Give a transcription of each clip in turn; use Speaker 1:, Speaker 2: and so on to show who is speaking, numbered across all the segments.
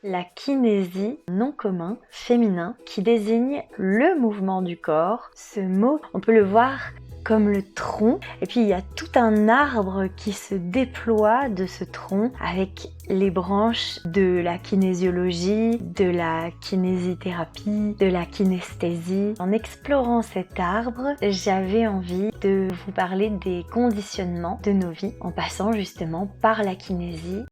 Speaker 1: La kinésie, nom commun, féminin, qui désigne le mouvement du corps. Ce mot, on peut le voir comme le tronc, et puis il y a tout un arbre qui se déploie de ce tronc avec les branches de la kinésiologie, de la kinésithérapie, de la kinesthésie. En explorant cet arbre, j'avais envie de vous parler des conditionnements de nos vies en passant justement par la kinésie.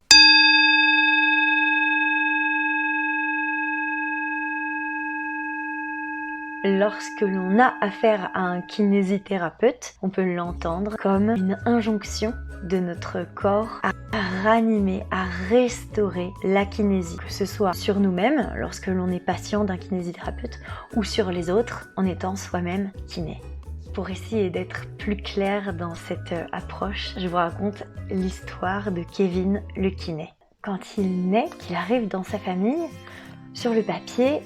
Speaker 1: Lorsque l'on a affaire à un kinésithérapeute, on peut l'entendre comme une injonction de notre corps à ranimer, à restaurer la kinésie. Que ce soit sur nous-mêmes, lorsque l'on est patient d'un kinésithérapeute, ou sur les autres, en étant soi-même kiné. Pour essayer d'être plus clair dans cette approche, je vous raconte l'histoire de Kevin le kiné. Quand il naît, qu'il arrive dans sa famille, sur le papier,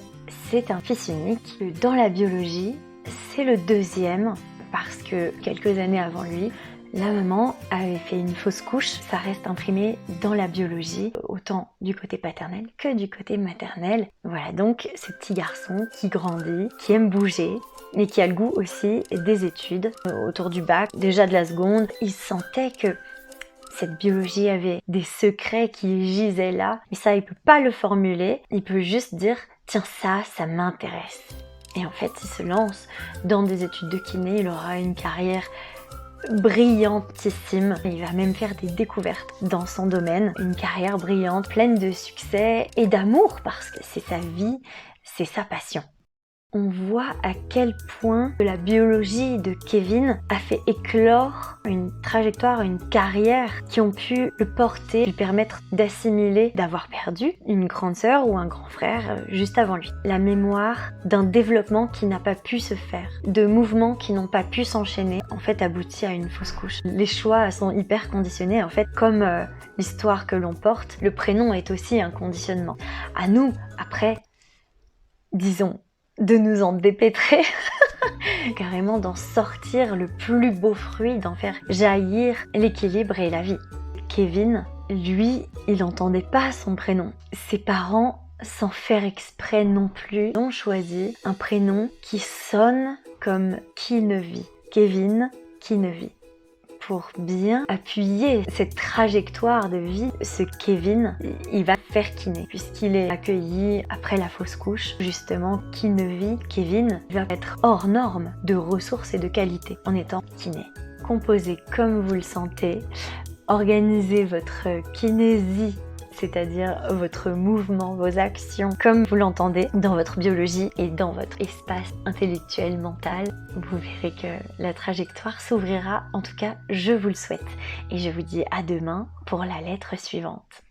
Speaker 1: c'est un fils unique. Dans la biologie, c'est le deuxième parce que quelques années avant lui, la maman avait fait une fausse couche. Ça reste imprimé dans la biologie, autant du côté paternel que du côté maternel. Voilà donc ce petit garçon qui grandit, qui aime bouger, mais qui a le goût aussi des études. Autour du bac, déjà de la seconde, il sentait que cette biologie avait des secrets qui gisaient là, mais ça il peut pas le formuler, il peut juste dire tiens ça m'intéresse. Et en fait il se lance dans des études de kiné, il aura une carrière brillantissime, il va même faire des découvertes dans son domaine, une carrière brillante, pleine de succès et d'amour parce que c'est sa vie, c'est sa passion. On voit à quel point la biologie de Kevin a fait éclore une trajectoire, une carrière qui ont pu le porter, lui permettre d'assimiler, d'avoir perdu une grande sœur ou un grand frère juste avant lui. La mémoire d'un développement qui n'a pas pu se faire, de mouvements qui n'ont pas pu s'enchaîner, en fait aboutit à une fausse couche. Les choix sont hyper conditionnés, en fait, comme l'histoire que l'on porte, le prénom est aussi un conditionnement. À nous, après, disons, de nous en dépêtrer, carrément d'en sortir le plus beau fruit, d'en faire jaillir l'équilibre et la vie. Kevin, lui, il n'entendait pas son prénom. Ses parents, sans faire exprès non plus, ont choisi un prénom qui sonne comme qui ne vit. Kevin, qui ne vit. Pour bien appuyer cette trajectoire de vie, ce Kevin, il va faire kiné. Puisqu'il est accueilli après la fausse couche, justement, qui ne vit, Kevin va être hors norme de ressources et de qualité en étant kiné. Composez comme vous le sentez, organisez votre kinésie, c'est-à-dire votre mouvement, vos actions, comme vous l'entendez dans votre biologie et dans votre espace intellectuel, mental. Vous verrez que la trajectoire s'ouvrira, en tout cas je vous le souhaite. Et je vous dis à demain pour la lettre suivante.